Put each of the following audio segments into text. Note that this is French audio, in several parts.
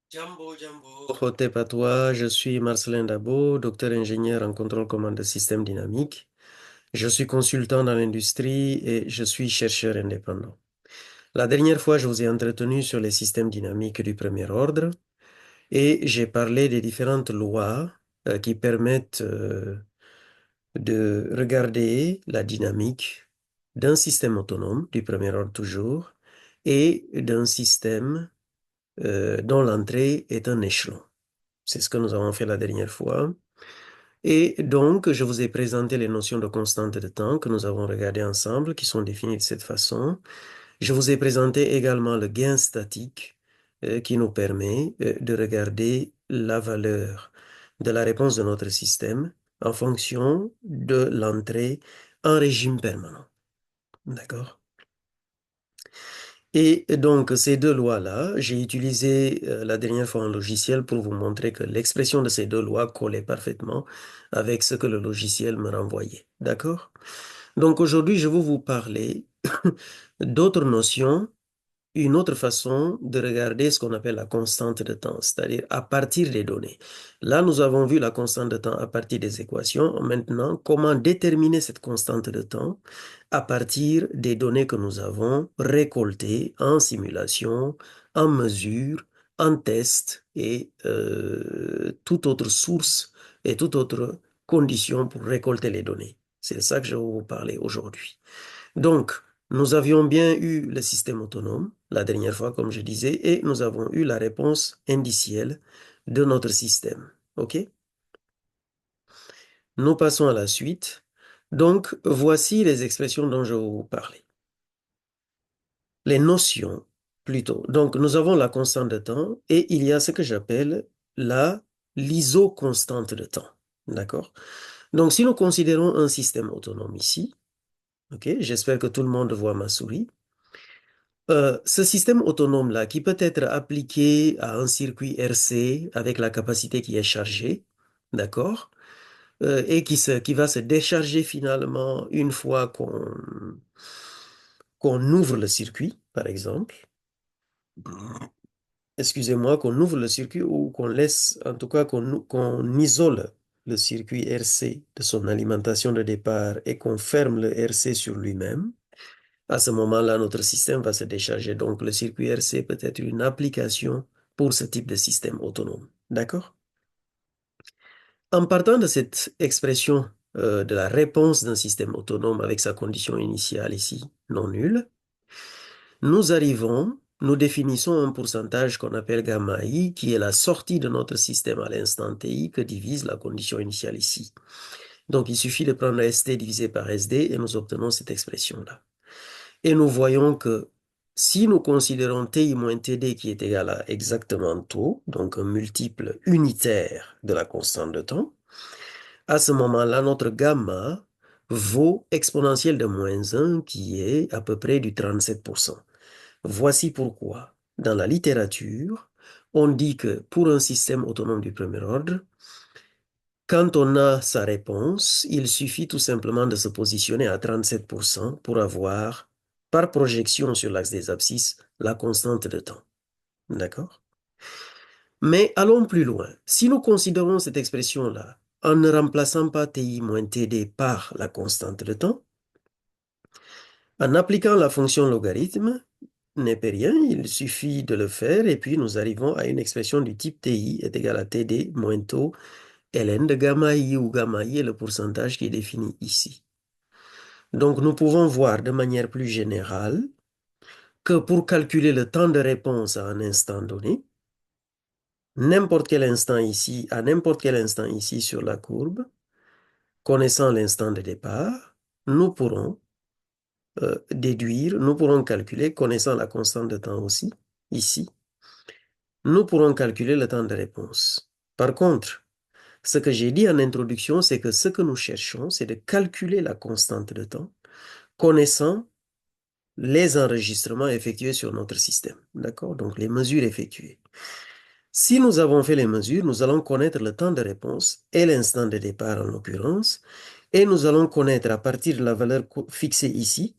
Jambo, Jambo. Hotep à toi, je suis Marcelin Dabo, docteur ingénieur en contrôle commande de système dynamique. Je suis consultant dans l'industrie et je suis chercheur indépendant. La dernière fois, je vous ai entretenu sur les systèmes dynamiques du premier ordre et j'ai parlé des différentes lois qui permettent de regarder la dynamique d'un système autonome du premier ordre toujours et d'un système dont l'entrée est un échelon. C'est ce que nous avons fait la dernière fois. Et donc, je vous ai présenté les notions de constante de temps que nous avons regardées ensemble, qui sont définies de cette façon. Je vous ai présenté également le gain statique, qui nous permet de regarder la valeur de la réponse de notre système en fonction de l'entrée en régime permanent. D'accord? Et donc, ces deux lois-là, j'ai utilisé la dernière fois un logiciel pour vous montrer que l'expression de ces deux lois collait parfaitement avec ce que le logiciel me renvoyait. D'accord? Donc, aujourd'hui, je vais vous parler d'autres notions, une autre façon de regarder ce qu'on appelle la constante de temps, c'est-à-dire à partir des données. Là, nous avons vu la constante de temps à partir des équations. Maintenant, comment déterminer cette constante de temps à partir des données que nous avons récoltées en simulation, en mesure, en test et toute autre source et toute autre condition pour récolter les données. C'est ça que je vais vous parler aujourd'hui. Donc, nous avions bien eu le système autonome la dernière fois, comme je disais, et nous avons eu la réponse indicielle de notre système. OK? Nous passons à la suite. Donc, voici les expressions dont je vais vous parler. Les notions, plutôt. Donc, nous avons la constante de temps et il y a ce que j'appelle l'isoconstante de temps. D'accord? Donc, si nous considérons un système autonome ici, OK, j'espère que tout le monde voit ma souris. Ce système autonome-là, qui peut être appliqué à un circuit RC avec la capacité qui est chargée, d'accord, et qui va se décharger finalement une fois qu'on ouvre le circuit, par exemple. Excusez-moi, qu'on ouvre le circuit ou qu'on laisse, en tout cas, qu'on isole le circuit RC de son alimentation de départ et qu'on ferme le RC sur lui-même. À ce moment-là, notre système va se décharger. Donc, le circuit RC peut être une application pour ce type de système autonome. D'accord? En partant de cette expression de la réponse d'un système autonome avec sa condition initiale ici non nulle, nous définissons un pourcentage qu'on appelle gamma i, qui est la sortie de notre système à l'instant ti que divise la condition initiale ici. Donc, il suffit de prendre st divisé par sd et nous obtenons cette expression-là. Et nous voyons que si nous considérons ti moins td qui est égal à exactement tau, donc un multiple unitaire de la constante de temps, à ce moment-là, notre gamma vaut exponentielle de moins 1 qui est à peu près du 37%. Voici pourquoi, dans la littérature, on dit que pour un système autonome du premier ordre, quand on a sa réponse, il suffit tout simplement de se positionner à 37% pour avoir, par projection sur l'axe des abscisses, la constante de temps. D'accord? Mais allons plus loin. Si nous considérons cette expression-là en ne remplaçant pas TI moins TD par la constante de temps, en appliquant la fonction logarithme, n'est pas rien, il suffit de le faire et puis nous arrivons à une expression du type TI est égal à TD moins tau ln de gamma i où gamma i est le pourcentage qui est défini ici. Donc nous pouvons voir de manière plus générale que pour calculer le temps de réponse à un instant donné, n'importe quel instant ici, à n'importe quel instant ici sur la courbe, connaissant l'instant de départ, nous pourrons déduire, nous pourrons calculer, connaissant la constante de temps aussi, ici, nous pourrons calculer le temps de réponse. Par contre, ce que j'ai dit en introduction, c'est que ce que nous cherchons, c'est de calculer la constante de temps, connaissant les enregistrements effectués sur notre système. D'accord? Donc, les mesures effectuées. Si nous avons fait les mesures, nous allons connaître le temps de réponse et l'instant de départ en l'occurrence, et nous allons connaître à partir de la valeur fixée ici,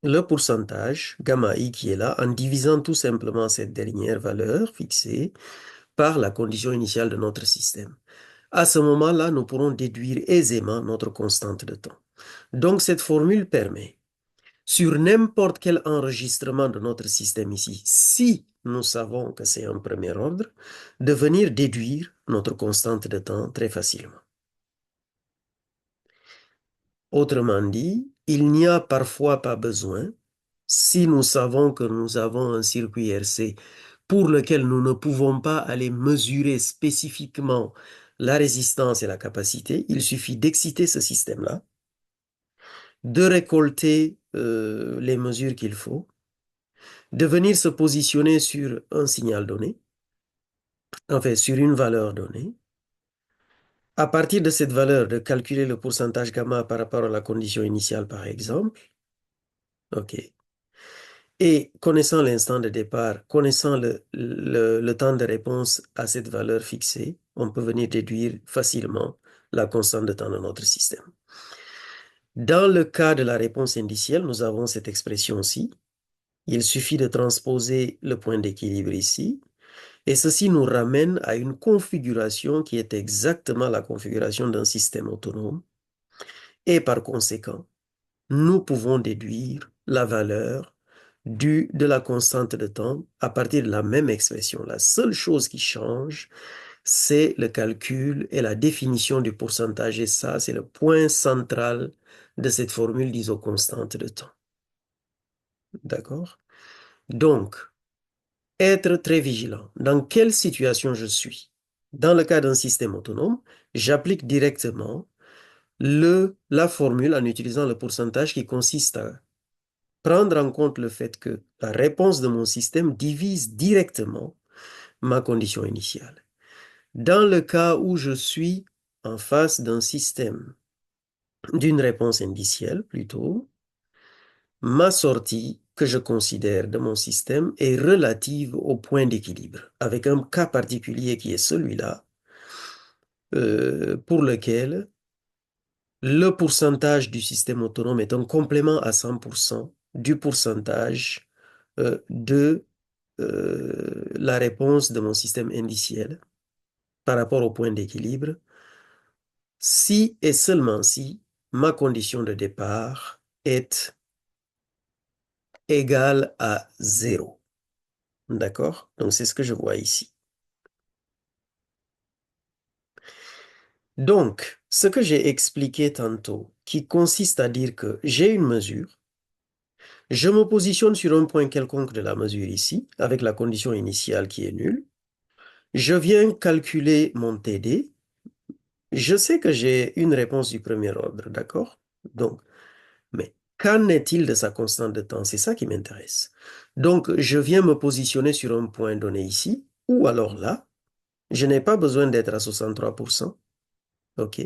le pourcentage gamma i qui est là en divisant tout simplement cette dernière valeur fixée par la condition initiale de notre système. À ce moment-là, nous pourrons déduire aisément notre constante de temps. Donc, cette formule permet, sur n'importe quel enregistrement de notre système ici, si nous savons que c'est un premier ordre, de venir déduire notre constante de temps très facilement. Autrement dit, il n'y a parfois pas besoin, si nous savons que nous avons un circuit RC pour lequel nous ne pouvons pas aller mesurer spécifiquement la résistance et la capacité, il suffit d'exciter ce système-là, de récolter les mesures qu'il faut, de venir se positionner sur un signal donné, enfin sur une valeur donnée, à partir de cette valeur, de calculer le pourcentage gamma par rapport à la condition initiale, par exemple. OK. Et connaissant l'instant de départ, connaissant le temps de réponse à cette valeur fixée, on peut venir déduire facilement la constante de temps de notre système. Dans le cas de la réponse indicielle, nous avons cette expression-ci. Il suffit de transposer le point d'équilibre ici. Et ceci nous ramène à une configuration qui est exactement la configuration d'un système autonome. Et par conséquent, nous pouvons déduire la valeur de la constante de temps à partir de la même expression. La seule chose qui change, c'est le calcul et la définition du pourcentage. Et ça, c'est le point central de cette formule d'isoconstante de temps. D'accord? Donc, être très vigilant. Dans quelle situation je suis? Dans le cas d'un système autonome, j'applique directement la formule en utilisant le pourcentage qui consiste à prendre en compte le fait que la réponse de mon système divise directement ma condition initiale. Dans le cas où je suis en face d'un système, d'une réponse indicielle plutôt, ma sortie que je considère de mon système est relative au point d'équilibre, avec un cas particulier qui est celui-là, pour lequel le pourcentage du système autonome est un complément à 100% du pourcentage de la réponse de mon système indiciel par rapport au point d'équilibre, si et seulement si ma condition de départ est égale à 0. D'accord? Donc, c'est ce que je vois ici. Donc, ce que j'ai expliqué tantôt, qui consiste à dire que j'ai une mesure, je me positionne sur un point quelconque de la mesure ici, avec la condition initiale qui est nulle. Je viens calculer mon TD. Je sais que j'ai une réponse du premier ordre, d'accord? Donc, mais qu'en est-il de sa constante de temps? C'est ça qui m'intéresse. Donc, je viens me positionner sur un point donné ici, ou alors là, je n'ai pas besoin d'être à 63%, ok?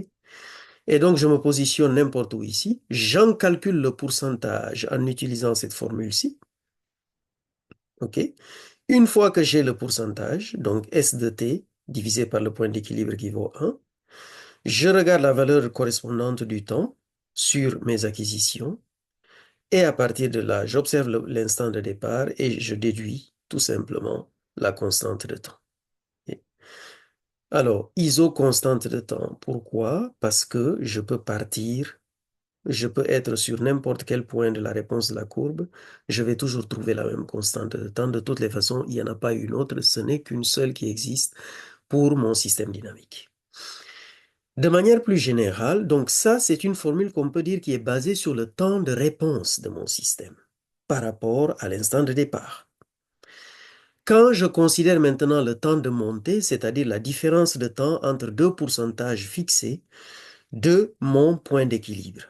Et donc, je me positionne n'importe où ici, j'en calcule le pourcentage en utilisant cette formule-ci, ok? Une fois que j'ai le pourcentage, donc S de t divisé par le point d'équilibre qui vaut 1, je regarde la valeur correspondante du temps sur mes acquisitions et à partir de là, j'observe l'instant de départ et je déduis tout simplement la constante de temps. Alors, ISO constante de temps, pourquoi? Parce que je peux être sur n'importe quel point de la réponse de la courbe, je vais toujours trouver la même constante de temps. De toutes les façons, il n'y en a pas une autre, ce n'est qu'une seule qui existe pour mon système dynamique. De manière plus générale, donc ça, c'est une formule qu'on peut dire qui est basée sur le temps de réponse de mon système par rapport à l'instant de départ. Quand je considère maintenant le temps de montée, c'est-à-dire la différence de temps entre deux pourcentages fixés de mon point d'équilibre.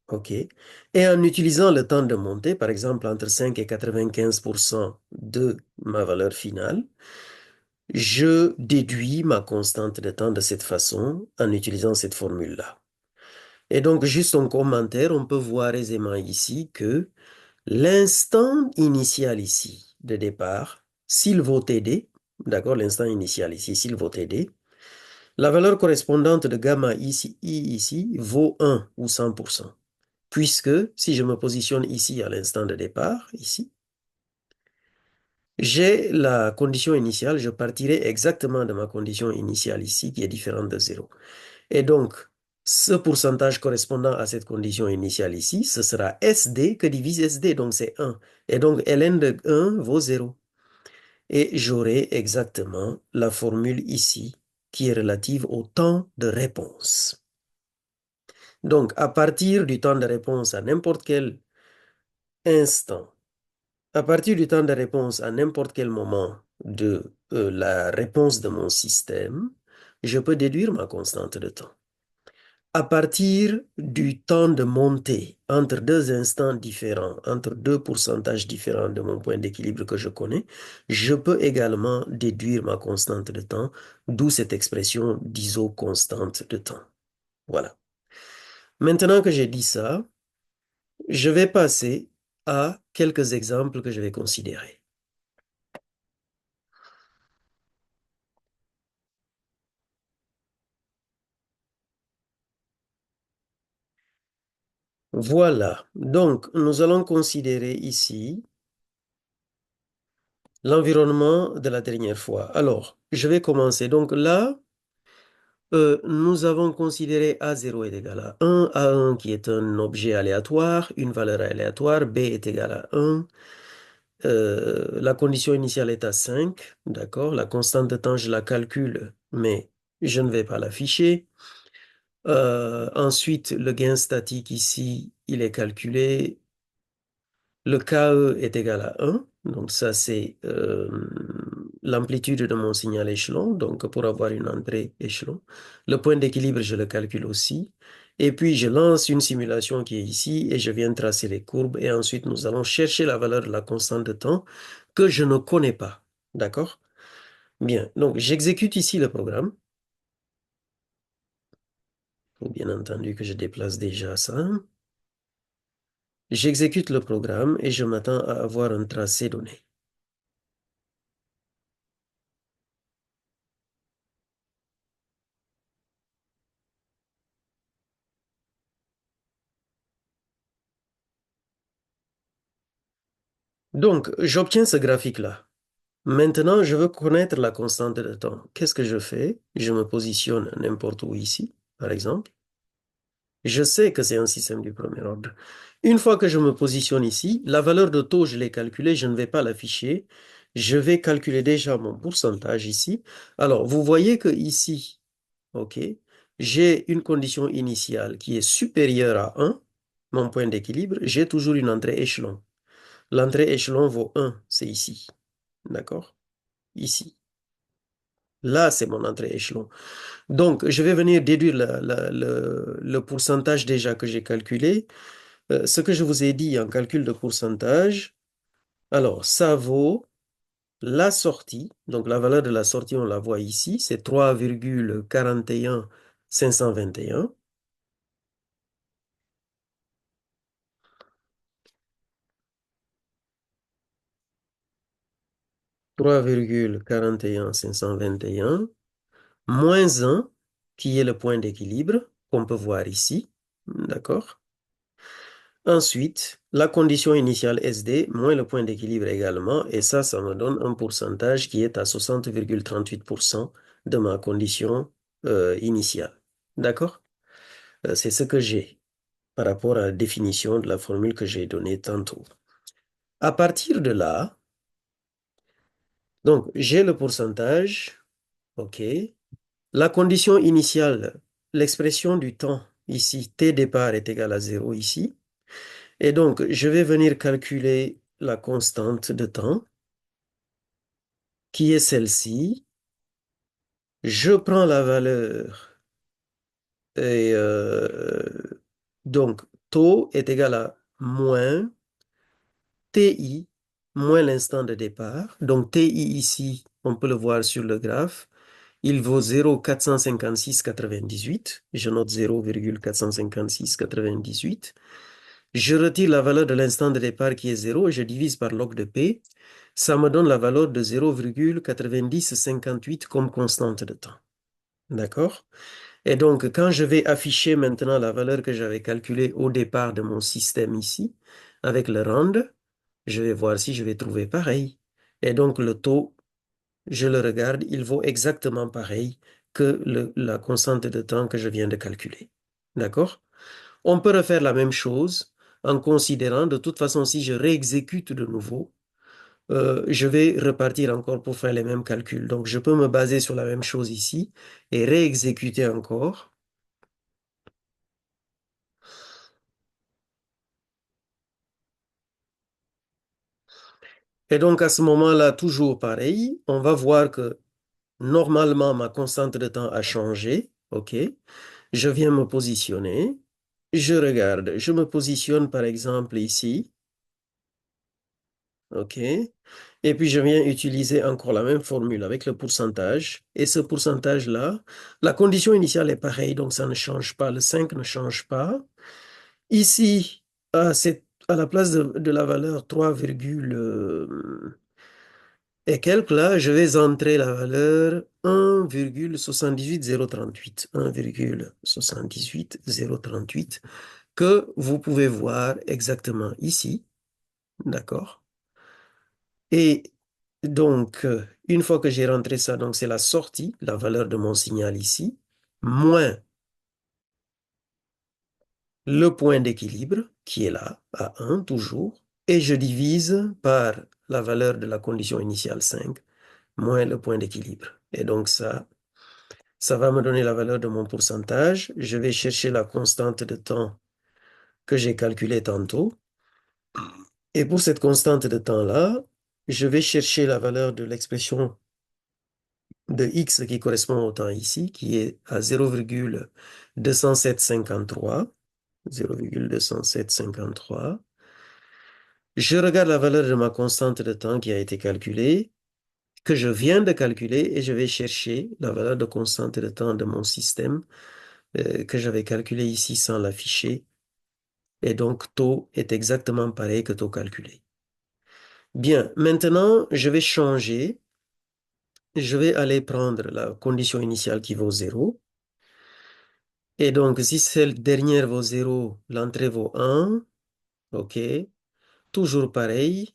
OK. Et en utilisant le temps de montée, par exemple entre 5 et 95% de ma valeur finale, je déduis ma constante de temps de cette façon en utilisant cette formule-là. Et donc, juste en commentaire, on peut voir aisément ici que l'instant initial ici de départ, s'il vaut TD, d'accord, l'instant initial ici, s'il vaut TD, la valeur correspondante de gamma ici, I ici, vaut 1 ou 100%. puisque si je me positionne ici à l'instant de départ, ici, j'ai la condition initiale, je partirai exactement de ma condition initiale ici, qui est différente de 0. Et donc, ce pourcentage correspondant à cette condition initiale ici, ce sera SD que divise SD, donc c'est 1. Et donc, ln de 1 vaut 0. Et j'aurai exactement la formule ici, qui est relative au temps de réponse. Donc, à partir du temps de réponse à n'importe quel instant, à partir du temps de réponse à n'importe quel moment de la réponse de mon système, je peux déduire ma constante de temps. À partir du temps de montée entre deux instants différents, entre deux pourcentages différents de mon point d'équilibre que je connais, je peux également déduire ma constante de temps, d'où cette expression d'iso-constante de temps. Voilà. Maintenant que j'ai dit ça, je vais passer à quelques exemples que je vais considérer. Voilà. Donc, nous allons considérer ici l'environnement de la dernière fois. Alors, je vais commencer. Donc là, nous avons considéré A0 est égal à 1, A1 qui est un objet aléatoire, une valeur aléatoire, B est égal à 1. La condition initiale est à 5, d'accord? La constante de temps, je la calcule, mais je ne vais pas l'afficher. Ensuite, le gain statique ici, il est calculé. Le KE est égal à 1. Donc ça, c'est l'amplitude de mon signal échelon. Donc pour avoir une entrée échelon. Le point d'équilibre, je le calcule aussi. Et puis, je lance une simulation qui est ici et je viens tracer les courbes. Et ensuite, nous allons chercher la valeur de la constante de temps que je ne connais pas. D'accord? Bien. Donc, j'exécute ici le programme. Bien entendu que je déplace déjà ça. J'exécute le programme et je m'attends à avoir un tracé donné. Donc, j'obtiens ce graphique-là. Maintenant, je veux connaître la constante de temps. Qu'est-ce que je fais? Je me positionne n'importe où ici, par exemple. Je sais que c'est un système du premier ordre. Une fois que je me positionne ici, la valeur de taux, je l'ai calculée, je ne vais pas l'afficher. Je vais calculer déjà mon pourcentage ici. Alors, vous voyez que ici, OK, j'ai une condition initiale qui est supérieure à 1, mon point d'équilibre. J'ai toujours une entrée échelon. L'entrée échelon vaut 1, c'est ici. D'accord? Ici. Là, c'est mon entrée échelon. Donc, je vais venir déduire le pourcentage déjà que j'ai calculé. Ce que je vous ai dit en calcul de pourcentage, alors, ça vaut la sortie. Donc, la valeur de la sortie, on la voit ici, c'est 3,41521. 3,41521 moins 1, qui est le point d'équilibre qu'on peut voir ici. D'accord? Ensuite, la condition initiale SD moins le point d'équilibre également, et ça me donne un pourcentage qui est à 60,38% de ma condition initiale. D'accord? C'est ce que j'ai par rapport à la définition de la formule que j'ai donnée tantôt. À partir de là, donc j'ai le pourcentage, OK. La condition initiale, l'expression du temps ici, T départ est égal à 0 ici. Et donc, je vais venir calculer la constante de temps, qui est celle-ci. Je prends la valeur et donc taux est égal à moins TI moins l'instant de départ. Donc TI ici, on peut le voir sur le graphe, il vaut 0,456,98. Je note 0,456,98. Je retire la valeur de l'instant de départ qui est 0 et je divise par log de P. Ça me donne la valeur de 0,9058 comme constante de temps. D'accord? Et donc, quand je vais afficher maintenant la valeur que j'avais calculée au départ de mon système ici, avec le rand, je vais voir si je vais trouver pareil. Et donc, le taux, je le regarde, il vaut exactement pareil que la constante de temps que je viens de calculer. D'accord? On peut refaire la même chose en considérant, de toute façon, si je réexécute de nouveau, je vais repartir encore pour faire les mêmes calculs. Donc, je peux me baser sur la même chose ici et réexécuter encore. Et donc, à ce moment-là, toujours pareil, on va voir que normalement, ma constante de temps a changé. OK? Je viens me positionner. Je regarde. Je me positionne, par exemple, ici. OK? Et puis, je viens utiliser encore la même formule avec le pourcentage. Et ce pourcentage-là, la condition initiale est pareille, donc ça ne change pas. Le 5 ne change pas. Ici, à la place de la valeur 3, et quelques là, je vais entrer la valeur 1,78038. 1,78038 que vous pouvez voir exactement ici. D'accord? Et donc, une fois que j'ai rentré ça, donc c'est la sortie, la valeur de mon signal ici, moins le point d'équilibre qui est là, à 1 toujours, et je divise par la valeur de la condition initiale 5 moins le point d'équilibre. Et donc ça va me donner la valeur de mon pourcentage. Je vais chercher la constante de temps que j'ai calculée tantôt. Et pour cette constante de temps-là, je vais chercher la valeur de l'expression de x qui correspond au temps ici, qui est à 0,20753. 0,20753. Je regarde la valeur de ma constante de temps qui a été calculée, que je viens de calculer, et je vais chercher la valeur de constante de temps de mon système que j'avais calculé ici sans l'afficher. Et donc, taux est exactement pareil que taux calculé. Bien, maintenant, je vais changer. Je vais aller prendre la condition initiale qui vaut 0. Et donc, si celle dernière vaut 0, l'entrée vaut 1. OK. Toujours pareil.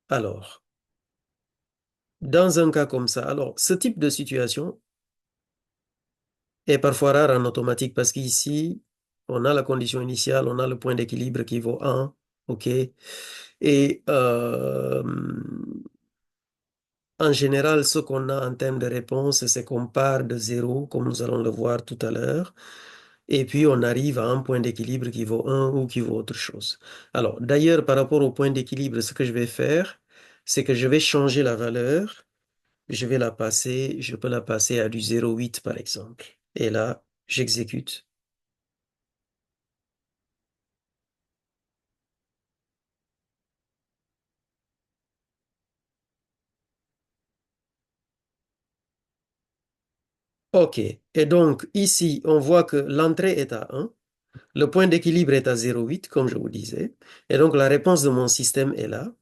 Alors, dans un cas comme ça, alors, ce type de situation est parfois rare en automatique parce qu'ici, on a la condition initiale, on a le point d'équilibre qui vaut 1. OK. Et en général, ce qu'on a en termes de réponse, c'est qu'on part de 0, comme nous allons le voir tout à l'heure, et puis on arrive à un point d'équilibre qui vaut 1 ou qui vaut autre chose. Alors, d'ailleurs, par rapport au point d'équilibre, ce que je vais faire, c'est que je vais changer la valeur. Je vais la passer, je peux la passer à du 0,8 par exemple. Et là, j'exécute. OK. Et donc, ici, on voit que l'entrée est à 1. Le point d'équilibre est à 0,8, comme je vous disais. Et donc, la réponse de mon système est là.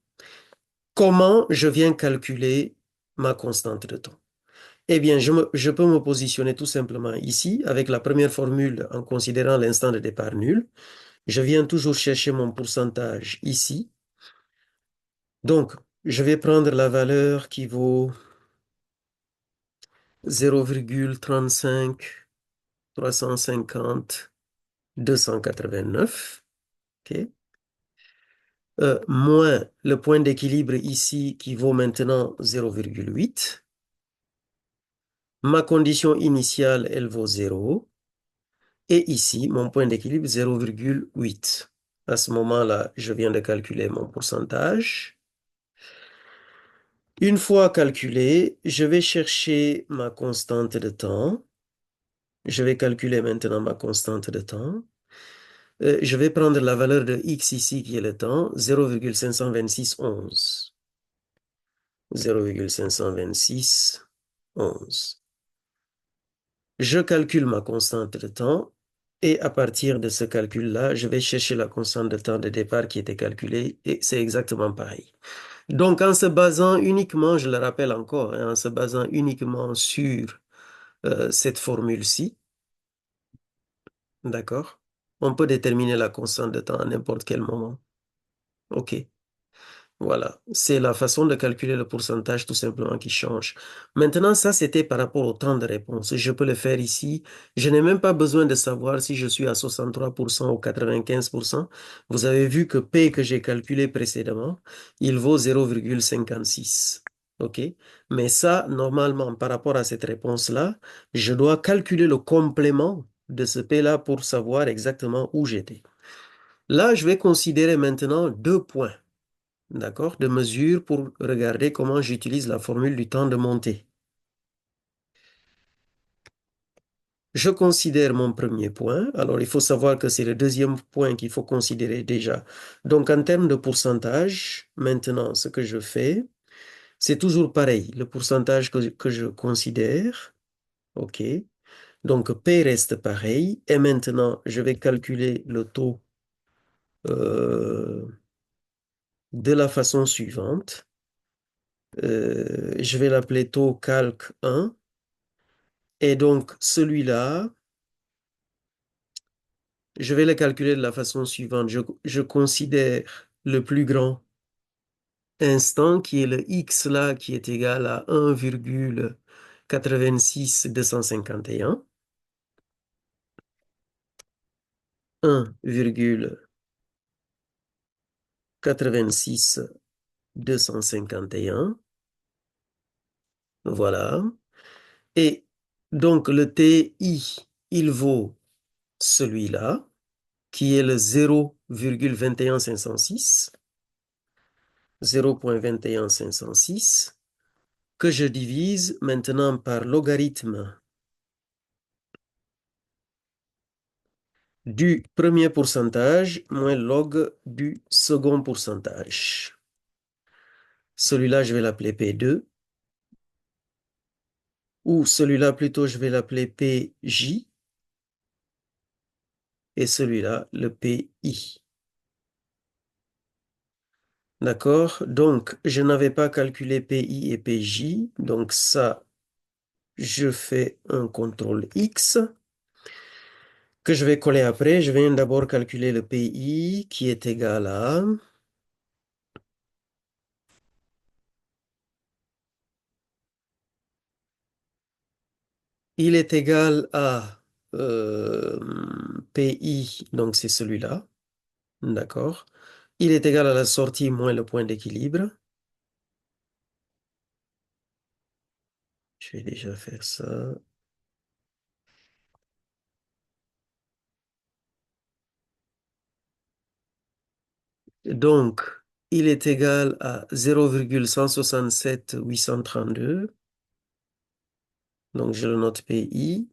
Comment je viens calculer ma constante de temps? Eh bien, je peux me positionner tout simplement ici avec la première formule en considérant l'instant de départ nul. Je viens toujours chercher mon pourcentage ici. Donc, je vais prendre la valeur qui vaut 0,35 350 289. OK? Moins le point d'équilibre ici qui vaut maintenant 0,8. Ma condition initiale, elle vaut 0. Et ici, mon point d'équilibre, 0,8. À ce moment-là, je viens de calculer mon pourcentage. Une fois calculé, je vais chercher ma constante de temps. Je vais calculer maintenant ma constante de temps. Je vais prendre la valeur de x ici, qui est le temps, 0,52611. 0,52611. Je calcule ma constante de temps et à partir de ce calcul-là, je vais chercher la constante de temps de départ qui était calculée et c'est exactement pareil. Donc, en se basant uniquement, je le rappelle encore, hein, en se basant uniquement sur cette formule-ci, d'accord? On peut déterminer la constante de temps à n'importe quel moment. OK. Voilà, c'est la façon de calculer le pourcentage tout simplement qui change. Maintenant, ça, c'était par rapport au temps de réponse. Je peux le faire ici. Je n'ai même pas besoin de savoir si je suis à 63% ou 95%. Vous avez vu que P que j'ai calculé précédemment, il vaut 0,56. OK? Mais ça, normalement, par rapport à cette réponse-là, je dois calculer le complément de ce P-là pour savoir exactement où j'étais. Là, je vais considérer maintenant deux points, d'accord, de mesure pour regarder comment j'utilise la formule du temps de montée. Je considère mon premier point. Alors, il faut savoir que c'est le deuxième point qu'il faut considérer déjà. Donc, en termes de pourcentage, maintenant, ce que je fais, c'est toujours pareil. Le pourcentage que je considère, OK. Donc, P reste pareil. Et maintenant, je vais calculer le taux euh, de la façon suivante. Je vais l'appeler taux calque 1. Et donc, celui-là, je vais le calculer de la façon suivante. Je considère le plus grand instant qui est le x là, qui est égal à 1,86251. 1,86251. Voilà. Et donc, le TI, il vaut celui-là, qui est le 0,21506. 0,21506 que je divise maintenant par logarithme du premier pourcentage moins log du second pourcentage. Celui-là, je vais l'appeler P2, ou celui-là plutôt, je vais l'appeler PJ, et celui-là, le PI. D'accord? Donc, je n'avais pas calculé PI et PJ, donc ça, je fais un CTRL X que je vais coller après. Je viens d'abord calculer le PI qui est égal à... Il est égal à PI, donc c'est celui-là, d'accord? Il est égal à la sortie moins le point d'équilibre. Je vais déjà faire ça. Donc, il est égal à 0,167832. Donc, je le note PI.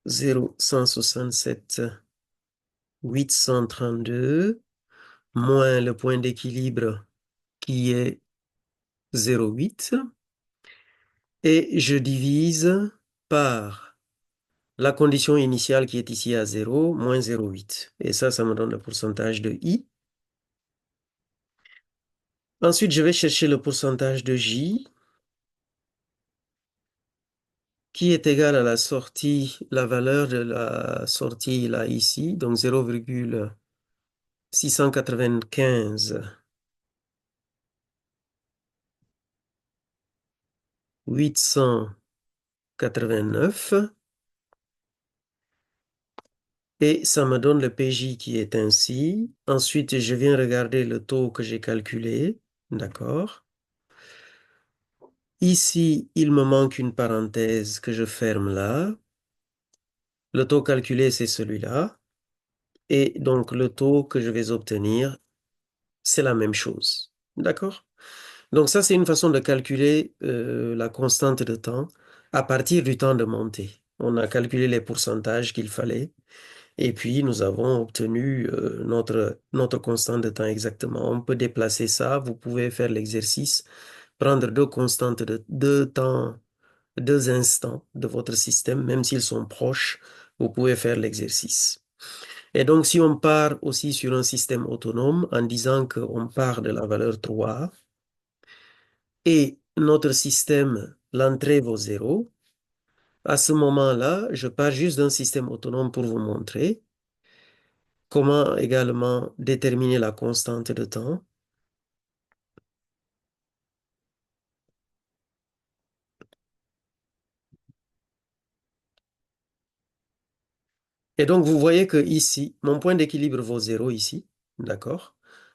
0,167,832 moins le point d'équilibre qui est 0,8 et je divise par la condition initiale qui est ici à 0 moins 0,8. Et ça me donne le pourcentage de I. Ensuite, je vais chercher le pourcentage de J qui est égal à la sortie, la valeur de la sortie là ici, donc 0,695 889 et ça me donne le PJ qui est ainsi. Ensuite, je viens regarder le taux que j'ai calculé, d'accord? Ici, il me manque une parenthèse que je ferme là. Le taux calculé, c'est celui-là. Et donc, le taux que je vais obtenir, c'est la même chose. D'accord? Donc, ça, c'est une façon de calculer la constante de temps à partir du temps de montée. On a calculé les pourcentages qu'il fallait. Et puis, nous avons obtenu notre constante de temps exactement. On peut déplacer ça. Vous pouvez faire l'exercice, prendre deux constantes de deux temps, deux instants de votre système, même s'ils sont proches, vous pouvez faire l'exercice. Et donc, si on part aussi sur un système autonome en disant qu'on part de la valeur 3, et notre système, l'entrée vaut 0, à ce moment-là, je pars juste d'un système autonome pour vous montrer comment également déterminer la constante de temps. Et donc, vous voyez que ici, mon point d'équilibre vaut 0 ici, d'accord?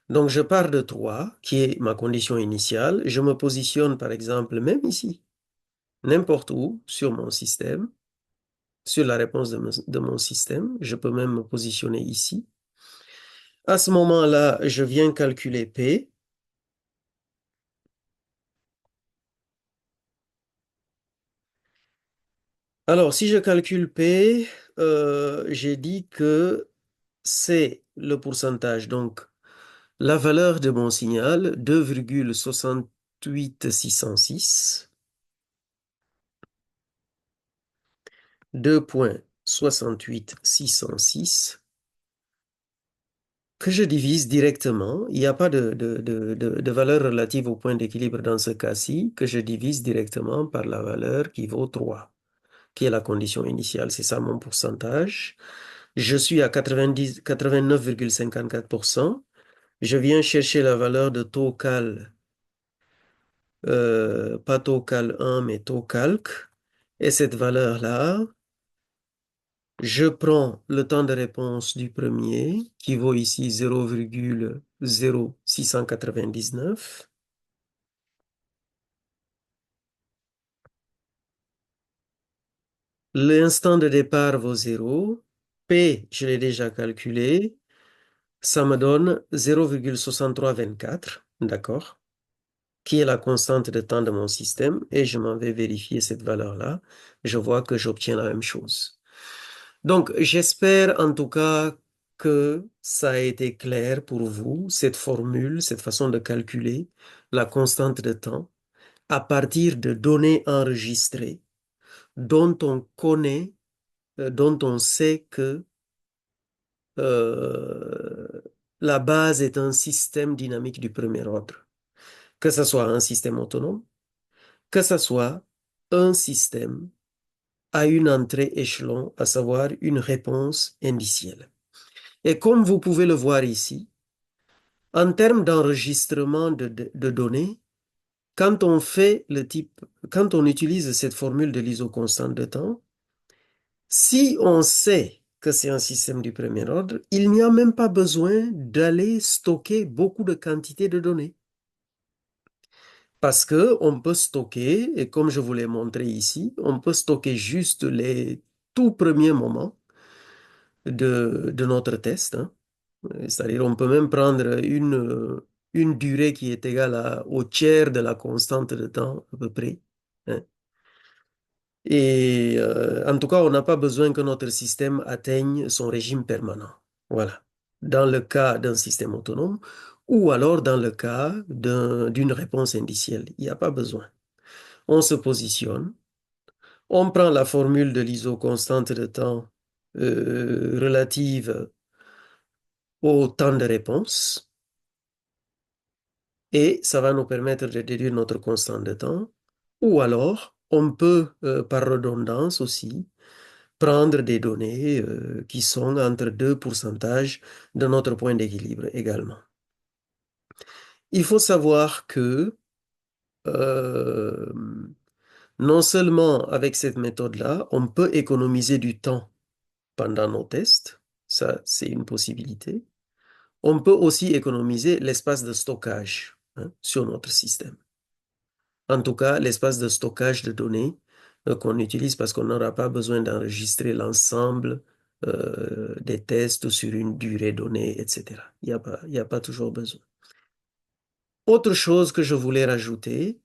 Donc, je pars de 3, qui est ma condition initiale. Je me positionne, par exemple, même ici, n'importe où sur mon système, sur la réponse de mon système. Je peux même me positionner ici. À ce moment-là, je viens calculer P. Alors, si je calcule P, j'ai dit que c'est le pourcentage. Donc, la valeur de mon signal, 2,686. 2,686 que je divise directement. Il n'y a pas de valeur relative au point d'équilibre dans ce cas-ci, que je divise directement par la valeur qui vaut 3, qui est la condition initiale. C'est ça mon pourcentage. Je suis à 89,54%. Je viens chercher la valeur de taux cal, pas taux cal 1, mais taux calque. Et cette valeur-là, je prends le temps de réponse du premier, qui vaut ici 0,0699. L'instant de départ vaut 0. P, je l'ai déjà calculé. Ça me donne 0,6324, d'accord? Qui est la constante de temps de mon système. Et je m'en vais vérifier cette valeur-là. Je vois que j'obtiens la même chose. Donc, j'espère en tout cas que ça a été clair pour vous, cette formule, cette façon de calculer la constante de temps à partir de données enregistrées dont on connaît, dont on sait que euh, la base est un système dynamique du premier ordre, que ce soit un système autonome, que ce soit un système à une entrée échelon, à savoir une réponse indicielle. Et comme vous pouvez le voir ici, en termes d'enregistrement de données, quand on fait le type, quand on utilise cette formule de l'isoconstante de temps, si on sait que c'est un système du premier ordre, il n'y a même pas besoin d'aller stocker beaucoup de quantités de données. Parce que on peut stocker, et comme je vous l'ai montré ici, on peut stocker juste les tout premiers moments de notre test, hein. C'est-à-dire, on peut même prendre une durée qui est égale au tiers de la constante de temps, à peu près, hein. Et en tout cas, on n'a pas besoin que notre système atteigne son régime permanent. Voilà. Dans le cas d'un système autonome, ou alors dans le cas d'une réponse indicielle. Il n'y a pas besoin. On se positionne, on prend la formule de l'ISO constante de temps relative au temps de réponse, et ça va nous permettre de déduire notre constante de temps. Ou alors, on peut, par redondance aussi, prendre des données qui sont entre deux pourcentages de notre point d'équilibre également. Il faut savoir que euh, non seulement avec cette méthode-là, on peut économiser du temps pendant nos tests, ça c'est une possibilité. On peut aussi économiser l'espace de stockage, hein, sur notre système. En tout cas, l'espace de stockage de données qu'on utilise parce qu'on n'aura pas besoin d'enregistrer l'ensemble des tests sur une durée donnée, etc. Il y a pas toujours besoin. Autre chose que je voulais rajouter,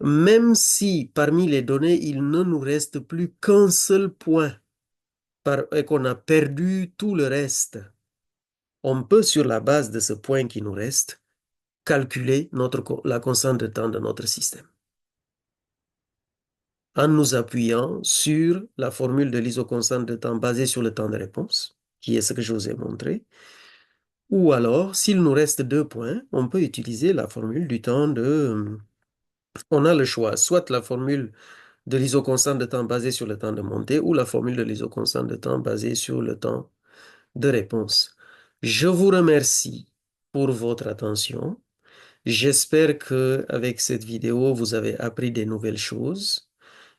même si parmi les données, il ne nous reste plus qu'un seul point et qu'on a perdu tout le reste, on peut, sur la base de ce point qui nous reste, calculer la constante de temps de notre système en nous appuyant sur la formule de l'isoconstante de temps basée sur le temps de réponse, qui est ce que je vous ai montré. Ou alors, s'il nous reste deux points, on peut utiliser la formule du temps On a le choix, soit la formule de l'isoconstante de temps basée sur le temps de montée ou la formule de l'isoconstante de temps basée sur le temps de réponse. Je vous remercie pour votre attention. J'espère que avec cette vidéo, vous avez appris des nouvelles choses.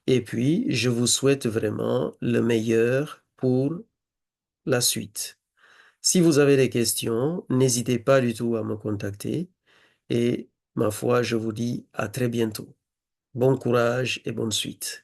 Et puis, je vous souhaite vraiment le meilleur pour la suite. Si vous avez des questions, n'hésitez pas du tout à me contacter. Et ma foi, je vous dis à très bientôt. Bon courage et bonne suite.